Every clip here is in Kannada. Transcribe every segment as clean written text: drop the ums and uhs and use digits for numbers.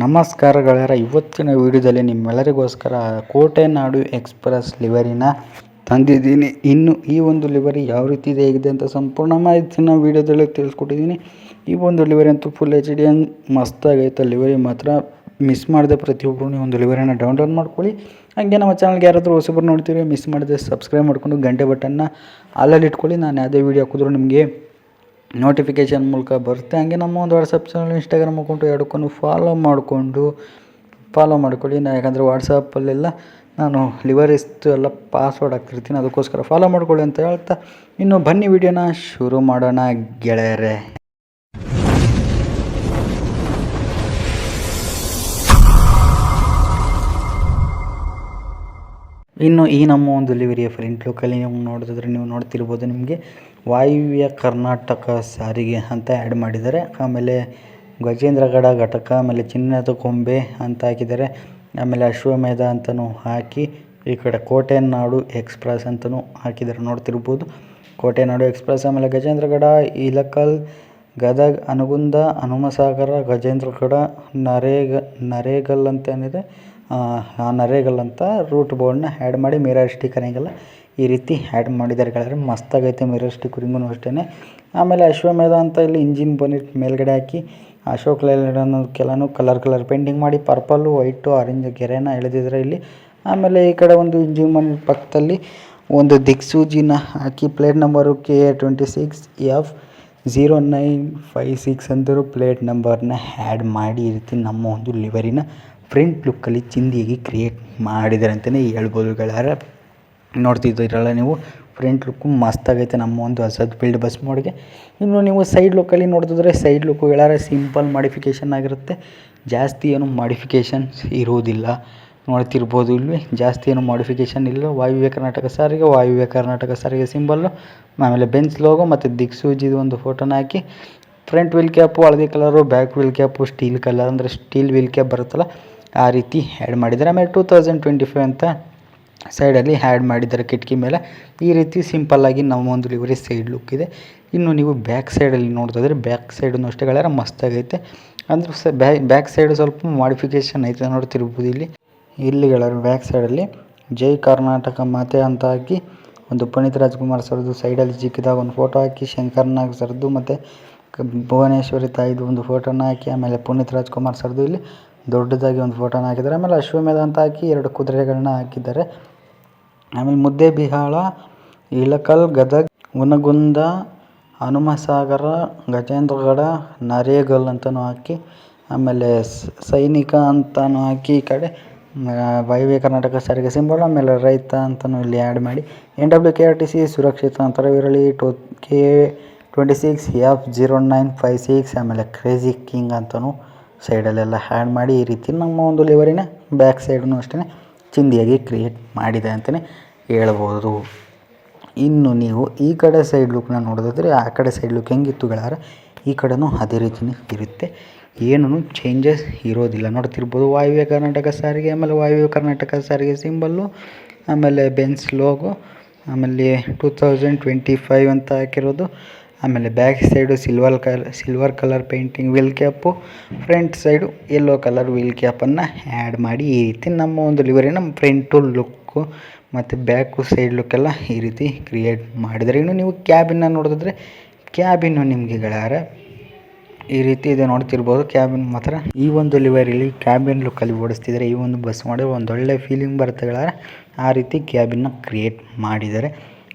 ನಮಸ್ಕಾರ ಗೆಳೆಯರ, ಇವತ್ತಿನ ವಿಡಿಯೋದಲ್ಲಿ ನಿಮ್ಮೆಲ್ಲರಿಗೋಸ್ಕರ ಕೋಟೆನಾಡು ಎಕ್ಸ್‌ಪ್ರೆಸ್ ಲಿವರಿನ ತಂದಿದ್ದೀನಿ. ಇನ್ನು ಈ ಒಂದು ಲಿವರಿ ಯಾವ ರೀತಿ ಹೇಗಿದೆ ಅಂತ ಸಂಪೂರ್ಣ ಮಾಹಿತಿನ ವಿಡಿಯೋದಲ್ಲಿ ತಿಳಿಸ್ಕೊಟ್ಟಿದ್ದೀನಿ. ಈ ಒಂದು ಲಿವರಿ ಅಂತೂ ಫುಲ್ HD ಮಸ್ತಾಗೈತೆ. ಲಿವರಿ ಮಾತ್ರ ಮಿಸ್ ಮಾಡದೆ ಪ್ರತಿಯೊಬ್ಬರು ಈ ಒಂದು ಲಿವರಿನ ಡೌನ್ಲೋಡ್ ಮಾಡ್ಕೊಳ್ಳಿ. ಹಾಗೆ ನಮ್ಮ ಚಾನಲ್ಗೆ ಯಾರಾದರೂ ಹೊಸಬರು ನೋಡ್ತೀವಿ, ಮಿಸ್ ಮಾಡದೆ ಸಬ್ಸ್ಕ್ರೈಬ್ ಮಾಡ್ಕೊಂಡು ಗಂಟೆ ಬಟನ್ನ ಅಲ್ಲಲ್ಲಿ ಇಟ್ಕೊಳ್ಳಿ. ನಾನು ಯಾವುದೇ ವೀಡಿಯೋ ಹಾಕಿದ್ರು ನಿಮಗೆ ನೋಟಿಫಿಕೇಷನ್ ಮೂಲಕ ಬರುತ್ತೆ. ಹಾಗೆ ನಮ್ಮ ಒಂದು ವಾಟ್ಸಪ್ ಚಾನಲ್, ಇನ್ಸ್ಟಾಗ್ರಾಮ್ ಅಕೌಂಟು ಎರಡಕ್ಕೂ ಫಾಲೋ ಮಾಡ್ಕೊಳ್ಳಿ. ಯಾಕಂದರೆ ವಾಟ್ಸಪ್ಪಲ್ಲೆಲ್ಲ ನಾನು ಲಿವರಿಸ್ತು ಎಲ್ಲ ಪಾಸ್ವರ್ಡ್ ಹಾಕ್ತಿರ್ತೀನಿ, ಅದಕ್ಕೋಸ್ಕರ ಫಾಲೋ ಮಾಡ್ಕೊಳ್ಳಿ ಅಂತ ಹೇಳ್ತಾ ಇನ್ನು ಬನ್ನಿ ವಿಡಿಯೋನ ಶುರು ಮಾಡೋಣ ಗೆಳೆಯರೇ. ಇನ್ನು ಈ ನಮ್ಮ ಒಂದು ಲಿವರಿಯ ಫ್ರಂಟ್ ಲುಕ್ಕಲ್ಲಿ ನೀವು ನೀವು ನೋಡ್ತಿರ್ಬೋದು, ನಿಮಗೆ ವಾಯುವ್ಯ ಕರ್ನಾಟಕ ಸಾರಿಗೆ ಅಂತ ಆ್ಯಡ್ ಮಾಡಿದ್ದಾರೆ. ಆಮೇಲೆ ಗಜೇಂದ್ರಗಡ ಘಟಕ, ಆಮೇಲೆ ಚಿನ್ನದ ಕೊಂಬೆ ಅಂತ ಹಾಕಿದ್ದಾರೆ. ಆಮೇಲೆ ಅಶ್ವಮೇಧ ಅಂತಲೂ ಹಾಕಿ ಈ ಕಡೆ ಕೋಟೆನಾಡು ಎಕ್ಸ್‌ಪ್ರೆಸ್ ಅಂತಲೂ ಹಾಕಿದ್ದಾರೆ, ನೋಡ್ತಿರ್ಬೋದು ಕೋಟೆನಾಡು ಎಕ್ಸ್‌ಪ್ರೆಸ್. ಆಮೇಲೆ ಗಜೇಂದ್ರಗಡ, ಇಳಕಲ್, ಗದಗ, ಅನಗುಂದ, ಹನುಮಸಾಗರ, ಗಜೇಂದ್ರಗಡ, ನರೇಗಲ್ ಅಂತ ಏನಿದೆ ನರೇಗಲ್ ಅಂತ ರೂಟ್ ಬೋರ್ಡ್ನ ಆ್ಯಡ್ ಮಾಡಿ ಮಿರರ್ ಸ್ಟಿಕ್ಕರಿಂಗೆಲ್ಲ ಈ ರೀತಿ ಆ್ಯಡ್ ಮಾಡಿದ್ದಾರೆ ಗೆಳೆಯರೆ. ಮಸ್ತಾಗೈತೆ ಮಿರರ್ ಸ್ಟಿಕ್ಕರಿಂಗೂ ಅಷ್ಟೇ. ಆಮೇಲೆ ಅಶ್ವಮೇಧ ಅಂತ ಇಲ್ಲಿ ಇಂಜಿನ್ ಬೋನೆಟ್ ಮೇಲ್ಗಡೆ ಹಾಕಿ ಅಶೋಕ್ ಲೇಲ್ಯಾಂಡ್ ಕೆಲವು ಕಲರ್ ಪೇಂಟಿಂಗ್ ಮಾಡಿ ಪರ್ಪಲ್ಲು, ವೈಟು, ಆರೆಂಜ್ ಗೆರೆನ ಎಳೆದಿದ್ದಾರೆ ಇಲ್ಲಿ. ಆಮೇಲೆ ಈ ಕಡೆ ಒಂದು ಇಂಜಿನ್ ಬೋನೆಟ್ ಪಕ್ಕದಲ್ಲಿ ಒಂದು ದಿಕ್ಸೂಚಿನ ಹಾಕಿ ಪ್ಲೇಟ್ ನಂಬರು KA26F0956 ಅಂದರೂ ಪ್ಲೇಟ್ ನಂಬರ್ನ ಆ್ಯಡ್ ಮಾಡಿ ಈ ರೀತಿ ನಮ್ಮ ಒಂದು ಲಿವರಿನ ಫ್ರಂಟ್ ಲುಕ್ಕಲ್ಲಿ ಚಿಂದಿಯಾಗಿ ಕ್ರಿಯೇಟ್ ಮಾಡಿದ್ದಾರೆ ಅಂತಲೇ ಹೇಳ್ಬೋದು ಗೆಳೆಯರೆ. ನೋಡ್ತಿದ್ದೀರಲ್ಲ ನೀವು, ಫ್ರಂಟ್ ಲುಕ್ಕು ಮಸ್ತಾಗೈತೆ ನಮ್ಮ ಒಂದು ಅಜಾದ್ ಬಿಲ್ಡ್ ಬಸ್ ಮೋಡ್ಗೆ. ಇನ್ನು ನೀವು ಸೈಡ್ ಲುಕ್ಕಲ್ಲಿ ನೋಡ್ತಿದ್ರೆ ಸೈಡ್ ಲುಕ್ಕು ಗೆಳೆಯರೆ ಸಿಂಪಲ್ ಮಾಡಿಫಿಕೇಷನ್ ಆಗಿರುತ್ತೆ, ಜಾಸ್ತಿ ಏನು ಮಾಡಿಫಿಕೇಷನ್ಸ್ ಇರುವುದಿಲ್ಲ. ನೋಡ್ತಿರ್ಬೋದು ಇಲ್ಲಿ ಜಾಸ್ತಿ ಏನು ಮಾಡಿಫಿಕೇಷನ್ ಇಲ್ಲ. ವಾಯುವ್ಯ ಕರ್ನಾಟಕ ಸಾರಿಗೆ ಸಿಂಬಲ್ಲು, ಆಮೇಲೆ ಬೆನ್ಸ್ ಲೋಗೋ ಮತ್ತು ದಿಕ್ಸೂಜಿದು ಒಂದು ಫೋಟೋನ ಹಾಕಿ ಫ್ರಂಟ್ ವೀಲ್ ಕ್ಯಾಪು ಹಳದಿ colour, back wheel cap steel colour ಅಂದರೆ ಸ್ಟೀಲ್ ವೀಲ್ ಕ್ಯಾಪ್ ಬರುತ್ತಲ್ಲ ಆ ರೀತಿ ಆ್ಯಡ್ ಮಾಡಿದ್ದಾರೆ. ಆಮೇಲೆ 2025 ಅಂತ ಸೈಡಲ್ಲಿ ಆ್ಯಡ್ ಮಾಡಿದ್ದಾರೆ ಕಿಟಕಿ ಮೇಲೆ. ಈ ರೀತಿ ಸಿಂಪಲ್ಲಾಗಿ ನಮ್ಮ ಒಂದು ಲಿವರಿ ಸೈಡ್ ಲುಕ್ ಇದೆ. ಇನ್ನು ನೀವು ಬ್ಯಾಕ್ ಸೈಡಲ್ಲಿ ನೋಡ್ತಿದ್ರೆ ಬ್ಯಾಕ್ ಸೈಡನ್ನು ಅಷ್ಟೇ ಗೆಳೆಯರೆ ಮಸ್ತಾಗೈತೆ. ಅಂದ್ರೆ ಬ್ಯಾಕ್ ಸೈಡು ಸ್ವಲ್ಪ ಮಾಡಿಫಿಕೇಷನ್ ಐತೆ, ನೋಡ್ತಿರ್ಬೋದು ಇಲ್ಲಿ ಗೆಳೆಯರು ಬ್ಯಾಕ್ ಸೈಡಲ್ಲಿ ಜೈ ಕರ್ನಾಟಕ ಮಾತೆ ಅಂತ ಹಾಕಿ ಒಂದು ಪುನೀತ್ ರಾಜ್ಕುಮಾರ್ ಸರ್ದು ಸೈಡಲ್ಲಿ ಚಿಕ್ಕದಾಗ ಒಂದು ಫೋಟೋ ಹಾಕಿ, ಶಂಕರ್ನಾಗ್ ಸರ್ದು ಮತ್ತು ಭುವನೇಶ್ವರಿ ತಾಯಿದು ಒಂದು ಫೋಟೋನ ಹಾಕಿ, ಆಮೇಲೆ ಪುನೀತ್ ರಾಜ್ಕುಮಾರ್ ಸರ್ದು ಇಲ್ಲಿ ದೊಡ್ಡದಾಗಿ ಒಂದು ಫೋಟೋನ ಹಾಕಿದ್ದಾರೆ. ಆಮೇಲೆ ಅಶ್ವಮೇಧ ಅಂತ ಹಾಕಿ 2 ಕುದುರೆಗಳನ್ನ ಹಾಕಿದ್ದಾರೆ. ಆಮೇಲೆ ಮುದ್ದೇಬಿಹಾಳ, ಇಳಕಲ್, ಗದಗ, ಹುನಗುಂದ, ಹನುಮಸಾಗರ, ಗಜೇಂದ್ರಗಡ, ನರೇಗಲ್ ಅಂತಲೂ ಹಾಕಿ, ಆಮೇಲೆ ಸೈನಿಕ ಅಂತಲೂ ಹಾಕಿ ಈ ಕಡೆ ವಾಯುವ್ಯ ಕರ್ನಾಟಕ ಸಾರಿಗೆ ಸಿಂಬಲ್, ಆಮೇಲೆ ರೈತ ಅಂತಲೂ ಇಲ್ಲಿ ಆ್ಯಡ್ ಮಾಡಿ NWKRTC ಸುರಕ್ಷಿತ ಅಂತರವಿರಲಿ KA26F0956, ಆಮೇಲೆ ಕ್ರೇಜಿ ಕಿಂಗ್ ಅಂತಲೂ ಸೈಡಲ್ಲೆಲ್ಲ ಆ್ಯಡ್ ಮಾಡಿ ಈ ರೀತಿ ನಮ್ಮ ಒಂದು ಲಿವರಿನ ಬ್ಯಾಕ್ ಸೈಡನ್ನು ಅಷ್ಟೇ ಚಿಂದಿಯಾಗಿ ಕ್ರಿಯೇಟ್ ಮಾಡಿದೆ ಅಂತಲೇ ಹೇಳ್ಬೋದು. ಇನ್ನು ನೀವು ಈ ಕಡೆ ಸೈಡ್ ಲುಕ್ನ ನೋಡೋದಾದರೆ ಆ ಕಡೆ ಸೈಡ್ ಲುಕ್ ಹೆಂಗಿತ್ತು ಗೆಳೆಯರೆ, ಈ ಕಡೆನೂ ಅದೇ ರೀತಿಯೇ ಇರುತ್ತೆ, ಏನೂ ಚೇಂಜಸ್ ಇರೋದಿಲ್ಲ. ನೋಡ್ತಿರ್ಬೋದು ವಾಯುವ್ಯ ಕರ್ನಾಟಕ ಸಾರಿಗೆ, ಆಮೇಲೆ ವಾಯುವ್ಯ ಕರ್ನಾಟಕ ಸಾರಿಗೆ ಸಿಂಬಲ್ಲು, ಆಮೇಲೆ ಬೆನ್ಸ್ ಲೋಗೋ, ಆಮೇಲೆ 2025 ಅಂತ ಹಾಕಿರೋದು. ಆಮೇಲೆ back side silver colour painting wheel cap, front side yellow colour wheel ಕ್ಯಾಪನ್ನು ಆ್ಯಡ್ ಮಾಡಿ ಈ ರೀತಿ ನಮ್ಮ ಒಂದು ಲಿವರಿನ ಫ್ರಂಟು ಲುಕ್ಕು ಮತ್ತು ಬ್ಯಾಕು ಸೈಡ್ ಲುಕ್ಕೆಲ್ಲ ಈ ರೀತಿ ಕ್ರಿಯೇಟ್ ಮಾಡಿದ್ದಾರೆ. ಇನ್ನು ನೀವು ಕ್ಯಾಬಿನ್ನ ನೋಡಿದ್ರೆ ಕ್ಯಾಬಿನ್ನು ನಿಮಗೆ ಗೆಳೆಯರೆ ಈ ರೀತಿ ಇದೆ, ನೋಡ್ತಿರ್ಬೋದು ಕ್ಯಾಬಿನ್ ಮಾತ್ರ. ಈ ಒಂದು ಲಿವರಿಲಿ ಕ್ಯಾಬಿನ್ ಲುಕ್ಕಲ್ಲಿ ಓಡಿಸ್ತಿದ್ದಾರೆ. ಈ ಒಂದು ಬಸ್ ಮಾಡಿ ಒಂದೊಳ್ಳೆ ಫೀಲಿಂಗ್ ಬರುತ್ತೆ ಗೆಳೆಯರೆ, ಆ ರೀತಿ ಕ್ಯಾಬಿನ್ನ ಕ್ರಿಯೇಟ್ ಮಾಡಿದ್ದಾರೆ.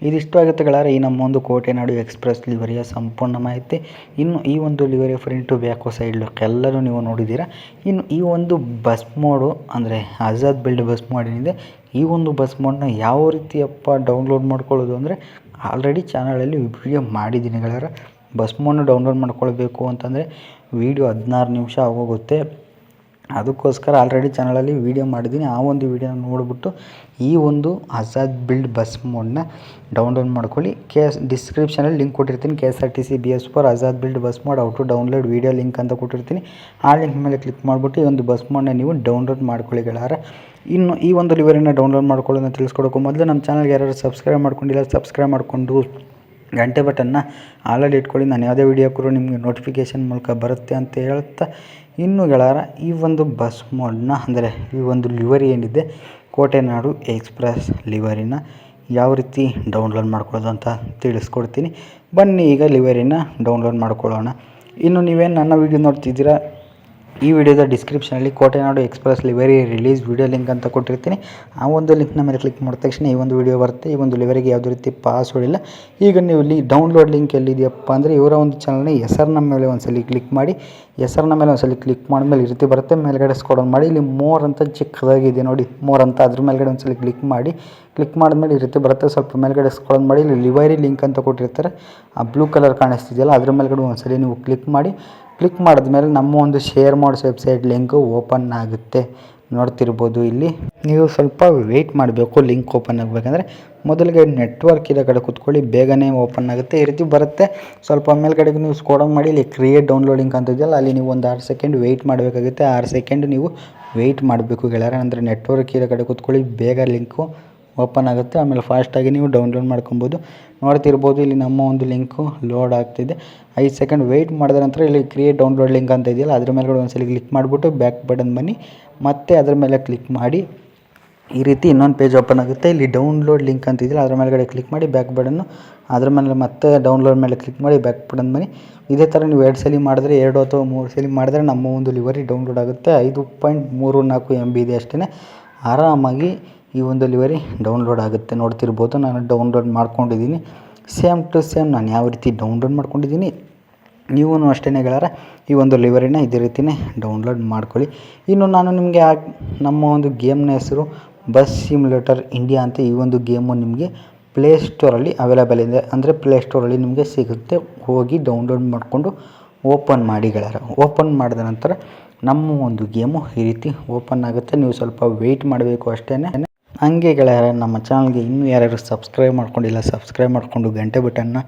ಇದಿಷ್ಟು ಆಗುತ್ತೆ ಗೆಳೆಯರೆ ಈ ನಮ್ಮ ಒಂದು ಕೋಟೆನಾಡು ಎಕ್ಸ್‌ಪ್ರೆಸ್ ಲಿವರಿಯ ಸಂಪೂರ್ಣ ಮಾಹಿತಿ. ಇನ್ನು ಈ ಒಂದು ಲಿವರಿಯ ಫ್ರಂಟು ಬ್ಯಾಕು ಸೈಡ್ ಲುಕ್ ಎಲ್ಲರೂ ನೀವು ನೋಡಿದ್ದೀರಾ. ಇನ್ನು ಈ ಒಂದು ಬಸ್ ಮೋಡು ಅಂದರೆ ಆಜಾದ್ ಬಿಲ್ಡ್ ಬಸ್ ಮೋಡ್ ಏನಿದೆ, ಈ ಒಂದು ಬಸ್ ಮೋಡನ್ನ ಯಾವ ರೀತಿಯಪ್ಪ ಡೌನ್ಲೋಡ್ ಮಾಡ್ಕೊಳ್ಳೋದು ಅಂದರೆ ಆಲ್ರೆಡಿ ಚಾನಲಲ್ಲಿ ವಿಡಿಯೋ ಮಾಡಿದ್ದೀನಿ ಗೆಳೆಯರೆ. ಬಸ್ ಮೋಡನ್ನ ಡೌನ್ಲೋಡ್ ಮಾಡ್ಕೊಳ್ಬೇಕು ಅಂತಂದರೆ ವಿಡಿಯೋ 16 ನಿಮಿಷ ಆಗೋಗುತ್ತೆ, ಅದಕ್ಕೋಸ್ಕರ ಆಲ್ರೆಡಿ ಚಾನಲಲ್ಲಿ ವೀಡಿಯೋ ಮಾಡಿದ್ದೀನಿ. ಆ ಒಂದು ವೀಡಿಯೋನ ನೋಡಿಬಿಟ್ಟು ಈ ಒಂದು ಆಜಾದ್ ಬಿಲ್ಡ್ ಬಸ್ ಮೋಡನ್ನ ಡೌನ್ಲೋಡ್ ಮಾಡ್ಕೊಳ್ಳಿ. ಡಿಸ್ಕ್ರಿಪ್ಷನಲ್ಲಿ ಲಿಂಕ್ ಕೊಟ್ಟಿರ್ತೀನಿ, KSRTC BS4 Azad build bus mod how to download video link ಅಂತ ಕೊಟ್ಟಿರ್ತೀನಿ. ಆ ಲಿಂಕ್ ಮೇಲೆ ಕ್ಲಿಕ್ ಮಾಡಿಬಿಟ್ಟು ಈ ಒಂದು ಬಸ್ ಮೋಡನ್ನ ನೀವು ಡೌನ್ಲೋಡ್ ಮಾಡ್ಕೊಳ್ಳಿ ಗೆಳೆಯರೆ. ಇನ್ನು ಈ ಒಂದು ಲಿವರಿನ ಡೌನ್ಲೋಡ್ ಮಾಡ್ಕೊಳ್ಳೋದನ್ನ ತಿಳಿಸ್ಕೊಡೋಕ್ಕೂ ಮೊದಲು ನಮ್ಮ ಚಾನಲ್ಗೆ ಯಾರು ಸಬ್ಸ್ಕ್ರೈಬ್ ಮಾಡ್ಕೊಂಡಿಲ್ಲ ಸಬ್ಸ್ಕ್ರೈಬ್ ಮಾಡಿಕೊಂಡು ಗಂಟೆ ಬಟನ್ನ ಆಲಲ್ಲಿ ಇಟ್ಕೊಳ್ಳಿ. ನಾನು ಯಾವುದೇ ವೀಡಿಯೋ ಹಾಕಿದ್ರು ನಿಮಗೆ ನೋಟಿಫಿಕೇಷನ್ ಮೂಲಕ ಬರುತ್ತೆ ಅಂತ ಹೇಳ್ತಾ ಇನ್ನು ಗೆಳೆಯರ ಈ ಒಂದು ಬಸ್ ಮೋಡ್ನ ಅಂದರೆ ಈ ಒಂದು ಲಿವರಿ ಏನಿದೆ ಕೋಟೆನಾಡು ಎಕ್ಸ್ಪ್ರೆಸ್ ಲಿವರಿನ ಯಾವ ರೀತಿ ಡೌನ್ಲೋಡ್ ಮಾಡ್ಕೊಳ್ಳೋದು ಅಂತ ತಿಳಿಸ್ಕೊಡ್ತೀನಿ. ಬನ್ನಿ ಈಗ ಲಿವರಿನ ಡೌನ್ಲೋಡ್ ಮಾಡ್ಕೊಳ್ಳೋಣ. ಇನ್ನು ನೀವೇನು ನನ್ನ ವೀಡಿಯೋ ನೋಡ್ತಿದ್ದೀರಾ, ಈ ವಿಡಿಯೋದ ಡಿಸ್ಕ್ರಿಪ್ಷನಲ್ಲಿ Kotenadu express livery release video link ಅಂತ ಕೊಟ್ಟಿರ್ತೀನಿ. ಆ ಒಂದು ಲಿಂಕ್ನ ಮೇಲೆ ಕ್ಲಿಕ್ ಮಾಡಿದ ತಕ್ಷಣ ಈ ಒಂದು ವಿಡಿಯೋ ಬರುತ್ತೆ. ಈ ಒಂದು ಲಿವರಿಗೆ ಯಾವುದೇ ರೀತಿ ಪಾಸ್ವರ್ಡ್ ಇಲ್ಲ. ಈಗ ನೀವು ಇಲ್ಲಿ ಡೌನ್ಲೋಡ್ ಲಿಂಕ್ ಎಲ್ಲಿದೆಯಪ್ಪ ಅಂದರೆ ಇವರ ಒಂದು ಚಾನಲ್ನ ಹೆಸರನ್ನ ಮೇಲೆ ಒಂದ್ಸಲಿ ಕ್ಲಿಕ್ ಮಾಡಿ, ಹೆಸರನ್ನ ಮೇಲೆ ಒಂದ್ಸಲಿ ಕ್ಲಿಕ್ ಮಾಡಿದ್ಮೇಲೆ ಈ ರೀತಿ ಬರುತ್ತೆ. ಮೇಲ್ಗಡೆ ಸ್ಕ್ರೋಲ್ ಮಾಡಿ ಇಲ್ಲಿ ಮೋರ್ ಅಂತ ಚಿಕ್ಕದಾಗಿದೆ ನೋಡಿ, ಮೋರ್ ಅಂತ ಅದ್ರ ಮೇಲ್ಗಡೆ ಒಂದ್ಸಲಿ ಕ್ಲಿಕ್ ಮಾಡಿ. ಕ್ಲಿಕ್ ಮಾಡಿದ್ಮೇಲೆ ಈ ರೀತಿ ಬರುತ್ತೆ. ಸ್ವಲ್ಪ ಮೇಲ್ಗಡೆ ಸ್ಕ್ರೋಲ್ ಮಾಡಿ ಇಲ್ಲಿ ಲಿವರಿ ಲಿಂಕ್ ಅಂತ ಕೊಟ್ಟಿರ್ತಾರೆ, ಆ ಬ್ಲೂ ಕಲರ್ ಕಾಣಿಸ್ತಿದೆಯಲ್ಲ ಅದ್ರ ಮೇಲ್ಗಡೆ ಒಂದ್ಸಲಿ ನೀವು ಕ್ಲಿಕ್ ಮಾಡಿ. ಕ್ಲಿಕ್ ಮಾಡಿದ್ಮೇಲೆ ನಮ್ಮ ಒಂದು ಶೇರ್ ಮಾಡ್ಸ್ ವೆಬ್ಸೈಟ್ ಲಿಂಕು ಓಪನ್ ಆಗುತ್ತೆ. ನೋಡ್ತಿರ್ಬೋದು ಇಲ್ಲಿ ನೀವು ಸ್ವಲ್ಪ ವೆಯ್ಟ್ ಮಾಡಬೇಕು ಲಿಂಕ್ ಓಪನ್ ಆಗಬೇಕಂದ್ರೆ. ಮೊದಲಿಗೆ ನೆಟ್ವರ್ಕ್ ಇರೋ ಕಡೆ ಕೂತ್ಕೊಳ್ಳಿ, ಬೇಗನೆ ಓಪನ್ ಆಗುತ್ತೆ. ಈ ರೀತಿ ಬರುತ್ತೆ. ಸ್ವಲ್ಪ ಮೇಲ್ಗಡೆಗೆ ನೀವು ಸ್ಕ್ರೋಲ್ ಮಾಡಿ ಇಲ್ಲಿ ಕ್ರಿಯೇಟ್ ಡೌನ್ಲೋಡ್ ಲಿಂಕ್ ಅಂತ ಇದೆಯಲ್ಲ ಅಲ್ಲಿ ನೀವು ಒಂದು 6 ಸೆಕೆಂಡ್ ವೆಯ್ಟ್ ಮಾಡಬೇಕಾಗುತ್ತೆ. 6 ಸೆಕೆಂಡ್ ನೀವು ವೆಯ್ಟ್ ಮಾಡಬೇಕು ಗೆಳೆಯರೆ. ಅಂದರೆ ನೆಟ್ವರ್ಕ್ ಇರೋ ಕಡೆ ಕೂತ್ಕೊಳ್ಳಿ, ಬೇಗ ಲಿಂಕು ಓಪನ್ ಆಗುತ್ತೆ. ಆಮೇಲೆ ಫಾಸ್ಟಾಗಿ ನೀವು ಡೌನ್ಲೋಡ್ ಮಾಡ್ಕೊಬೋದು. ನೋಡ್ತಿರ್ಬೋದು ಇಲ್ಲಿ ನಮ್ಮ ಒಂದು ಲಿಂಕು ಲೋಡ್ ಆಗ್ತಿದೆ. 5 ಸೆಕೆಂಡ್ ವೆಯ್ಟ್ ಮಾಡಿದ ನಂತರ ಇಲ್ಲಿ ಕ್ರಿಯೇಟ್ ಡೌನ್ಲೋಡ್ ಲಿಂಕ್ ಅಂತ ಇದೆಯಲ್ಲ ಅದ್ರ ಮೇಲ್ಗಡೆ ಒಂದ್ಸಲಿ ಕ್ಲಿಕ್ ಮಾಡಿಬಿಟ್ಟು ಬ್ಯಾಕ್ ಬಟನ್ ಬನ್ನಿ, ಮತ್ತೆ ಅದ್ರ ಮೇಲೆ ಕ್ಲಿಕ್ ಮಾಡಿ. ಈ ರೀತಿ ಇನ್ನೊಂದು ಪೇಜ್ ಓಪನ್ ಆಗುತ್ತೆ. ಇಲ್ಲಿ ಡೌನ್ಲೋಡ್ ಲಿಂಕ್ ಅಂತ ಇದೆಯಲ್ಲ ಅದ್ರ ಮೇಲ್ಗಡೆ ಕ್ಲಿಕ್ ಮಾಡಿ ಬ್ಯಾಕ್ ಬಟನ್ನು, ಅದ್ರ ಮೇಲೆ ಮತ್ತೆ ಡೌನ್ಲೋಡ್ ಮೇಲೆ ಕ್ಲಿಕ್ ಮಾಡಿ ಬ್ಯಾಕ್ ಬಟನ್ ಬನ್ನಿ. ಇದೇ ಥರ ನೀವು 2 ಸಲ ಮಾಡಿದ್ರೆ 2 ಅಥವಾ 3 ಸಲ ಮಾಡಿದ್ರೆ ನಮ್ಮ ಒಂದು ಲಿವರಿ ಡೌನ್ಲೋಡ್ ಆಗುತ್ತೆ. 5.34 MB ಇದೆ ಅಷ್ಟೇ. ಆರಾಮಾಗಿ ಈ ಒಂದು ಲಿವರಿ ಡೌನ್ಲೋಡ್ ಆಗುತ್ತೆ. ನೋಡ್ತಿರ್ಬೋದು ನಾನು ಡೌನ್ಲೋಡ್ ಮಾಡ್ಕೊಂಡಿದ್ದೀನಿ. ಸೇಮ್ ಟು ಸೇಮ್ ನಾನು ಯಾವ ರೀತಿ ಡೌನ್ಲೋಡ್ ಮಾಡ್ಕೊಂಡಿದ್ದೀನಿ ನೀವು ಅಷ್ಟೇ ಗೆಳೆಯರ ಈ ಒಂದು ಲಿವರಿನ ಇದೇ ರೀತಿಯೇ ಡೌನ್ಲೋಡ್ ಮಾಡ್ಕೊಳ್ಳಿ. ಇನ್ನು ನಾನು ನಿಮಗೆ ನಮ್ಮ ಒಂದು ಗೇಮ್ನ ಹೆಸರು ಬಸ್ ಸಿಮ್ಯುಲೇಟರ್ ಇಂಡಿಯಾ ಅಂತ. ಈ ಒಂದು ಗೇಮು ನಿಮಗೆ ಪ್ಲೇಸ್ಟೋರಲ್ಲಿ ಅವೈಲೇಬಲ್ ಇದೆ, ಅಂದರೆ ಪ್ಲೇಸ್ಟೋರಲ್ಲಿ ನಿಮಗೆ ಸಿಗುತ್ತೆ. ಹೋಗಿ ಡೌನ್ಲೋಡ್ ಮಾಡಿಕೊಂಡು ಓಪನ್ ಮಾಡಿ ಗೆಳೆಯರ. ಓಪನ್ ಮಾಡಿದ ನಂತರ ನಮ್ಮ ಒಂದು ಗೇಮು ಈ ರೀತಿ ಓಪನ್ ಆಗುತ್ತೆ. ನೀವು ಸ್ವಲ್ಪ ವೆಯ್ಟ್ ಮಾಡಬೇಕು ಅಷ್ಟೇ. ಹಂಗೆ ಗೆಳೆಯರೆ ನಮ್ಮ ಚಾನಲ್ಗೆ ಇನ್ನೂ ಯಾರ್ಯಾರು ಸಬ್ಸ್ಕ್ರೈಬ್ ಮಾಡ್ಕೊಂಡಿಲ್ಲ ಸಬ್ಸ್ಕ್ರೈಬ್ ಮಾಡಿಕೊಂಡು ಗಂಟೆ ಬಟನ್ನ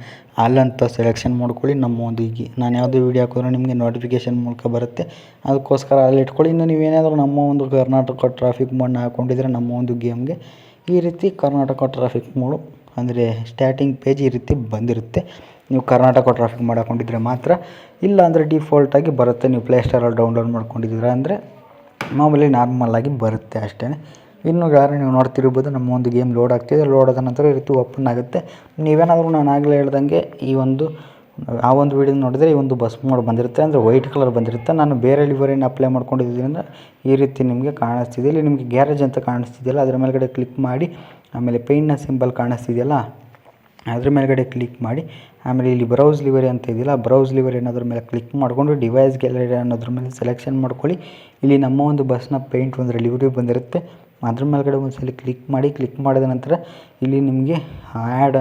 ಆಲ್ ಅಂತ ಸೆಲೆಕ್ಷನ್ ಮಾಡ್ಕೊಳ್ಳಿ. ನಮ್ಮ ಒಂದು ಈಗ ನಾನು ಯಾವುದೇ ವೀಡಿಯೋ ಹಾಕಿದ್ರೂ ನಿಮಗೆ ನೋಟಿಫಿಕೇಷನ್ ಮೂಲಕ ಬರುತ್ತೆ, ಅದಕ್ಕೋಸ್ಕರ ಅಲ್ಲಿ ಇಟ್ಕೊಳ್ಳಿ. ಇನ್ನು ನೀವೇನಾದರೂ ನಮ್ಮ ಒಂದು ಕರ್ನಾಟಕ ಟ್ರಾಫಿಕ್ ಮೋಡ್ನ ಹಾಕ್ಕೊಂಡಿದ್ರೆ ನಮ್ಮ ಒಂದು ಗೇಮ್ಗೆ ಈ ರೀತಿ ಕರ್ನಾಟಕ ಟ್ರಾಫಿಕ್ ಮೋಡು ಅಂದರೆ ಸ್ಟಾರ್ಟಿಂಗ್ ಪೇಜ್ ಈ ರೀತಿ ಬಂದಿರುತ್ತೆ. ನೀವು ಕರ್ನಾಟಕ ಟ್ರಾಫಿಕ್ ಮೋಡ್ ಹಾಕ್ಕೊಂಡಿದ್ರೆ ಮಾತ್ರ, ಇಲ್ಲ ಅಂದರೆ ಡಿಫಾಲ್ಟಾಗಿ ಬರುತ್ತೆ. ನೀವು ಪ್ಲೇಸ್ಟೋರಲ್ಲಿ ಡೌನ್ಲೋಡ್ ಮಾಡ್ಕೊಂಡಿದ್ದೀರಾ ಅಂದರೆ ಮಾಮೂಲಿ ನಾರ್ಮಲಾಗಿ ಬರುತ್ತೆ ಅಷ್ಟೇ. ಇನ್ನು ಗಾರೆ ನೀವು ನೋಡ್ತಿರ್ಬೋದು ನಮ್ಮ ಒಂದು ಗೇಮ್ ಲೋಡ್ ಆಗ್ತಿದೆ. ಲೋಡ್ ಆದ ನಂತರ ಈ ರೀತಿ ಓಪನ್ ಆಗುತ್ತೆ. ನೀವೇನಾದರೂ ನಾನು ಆಗಲೇ ಹೇಳ್ದಂಗೆ ಈ ಒಂದು ಆ ಒಂದು ವೀಡಿಯೋ ನೋಡಿದರೆ ಈ ಒಂದು ಬಸ್ ಮೋಡ್ ಬಂದಿರುತ್ತೆ, ಅಂದರೆ ವೈಟ್ ಕಲರ್ ಬಂದಿರುತ್ತೆ. ನಾನು ಬೇರೆ ಲಿವರಿನ ಅಪ್ಲೈ ಮಾಡ್ಕೊಂಡಿದ್ದರಿಂದ ಈ ರೀತಿ ನಿಮಗೆ ಕಾಣಿಸ್ತಿದೆ. ಇಲ್ಲಿ ನಿಮಗೆ ಗ್ಯಾರೇಜ್ ಅಂತ ಕಾಣಿಸ್ತಿದೆಯಲ್ಲ ಅದ್ರ ಮೇಲ್ಗಡೆ ಕ್ಲಿಕ್ ಮಾಡಿ, ಆಮೇಲೆ ಪೇಯ್ನ ಸಿಂಬಲ್ ಕಾಣಿಸ್ತಿದೆಯಲ್ಲ ಅದ್ರ ಮೇಲ್ಗಡೆ ಕ್ಲಿಕ್ ಮಾಡಿ, ಆಮೇಲೆ ಇಲ್ಲಿ ಬ್ರೌಸ್ ಲಿವರಿ ಅಂತ ಇದೆಯಲ್ಲ ಬ್ರೌಸ್ ಲಿವರಿ ಅನ್ನೋದ್ರ ಮೇಲೆ ಕ್ಲಿಕ್ ಮಾಡಿಕೊಂಡು ಡಿವೈಸ್ ಗ್ಯಾಲರಿ ಅನ್ನೋದ್ರ ಮೇಲೆ ಸೆಲೆಕ್ಷನ್ ಮಾಡ್ಕೊಳ್ಳಿ. ಇಲ್ಲಿ ನಮ್ಮ ಒಂದು ಬಸ್ನ ಪೇಂಟ್ ಒಂದು ಲಿವರಿ ಬಂದಿರುತ್ತೆ, ಅದ್ರ ಮೇಲ್ಗಡೆ ಒಂದ್ಸಲಿ ಕ್ಲಿಕ್ ಮಾಡಿ. ಕ್ಲಿಕ್ ಮಾಡಿದ ನಂತರ ಇಲ್ಲಿ ನಿಮಗೆ ಆ್ಯಡ್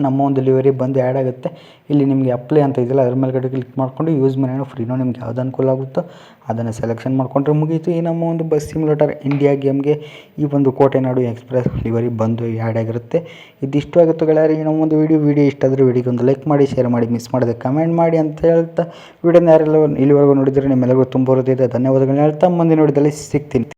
ನಮ್ಮ ಒಂದು ಲಿವರಿ ಬಂದು ಆ್ಯಡ್ ಆಗುತ್ತೆ. ಇಲ್ಲಿ ನಿಮಗೆ ಅಪ್ಲೈ ಅಂತ ಇದೆಯಲ್ಲ ಅದ್ರ ಮೇಲ್ಗಡೆ ಕ್ಲಿಕ್ ಮಾಡಿಕೊಂಡು ಯೂಸ್ ಮನೇನೋ ಫ್ರೀನೋ ನಿಮ್ಗೆ ಯಾವ್ದು ಅನುಕೂಲ ಆಗುತ್ತೋ ಅದನ್ನು ಸೆಲೆಕ್ಷನ್ ಮಾಡಿಕೊಂಡ್ರೆ ಮುಗೀತು. ಈ ನಮ್ಮ ಒಂದು ಬಸ್ ಸಿಮ್ಯುಲೇಟರ್ ಇಂಡಿಯಾ ಗೇಮ್ಗೆ ಈ ಒಂದು ಕೋಟೆನಾಡು ಎಕ್ಸ್ಪ್ರೆಸ್ ಲಿವರಿ ಬಂದು ಆ್ಯಡ್ ಆಗಿರುತ್ತೆ. ಇದಿಷ್ಟು ಆಗುತ್ತೆ ಗೆಳೆಯರೆ ಈ ನಮ್ಮ ಒಂದು ವಿಡಿಯೋ ಇಷ್ಟ ಆದರೆ ವಿಡಿಯೋಗೆ ಒಂದು ಲೈಕ್ ಮಾಡಿ, ಶೇರ್ ಮಾಡಿ, ಮಿಸ್ ಮಾಡಿದೆ ಕಮೆಂಟ್ ಮಾಡಿ ಅಂತ ಹೇಳ್ತಾ ವಿಡಿಯೋನ ಯಾರೆಲ್ಲ ಇಲ್ಲಿವರೆಗೂ ನೋಡಿದರೆ ನಿಮ್ಮೆಲ್ಲರಿಗೂ ತುಂಬ ಹೃದಯದ ಧನ್ಯವಾದಗಳನ್ನ ಹೇಳ್ತಾ ಮುಂದಿನ ವಿಡಿಯೋದಲ್ಲಿ ಸಿಗ್ತೀನಿ.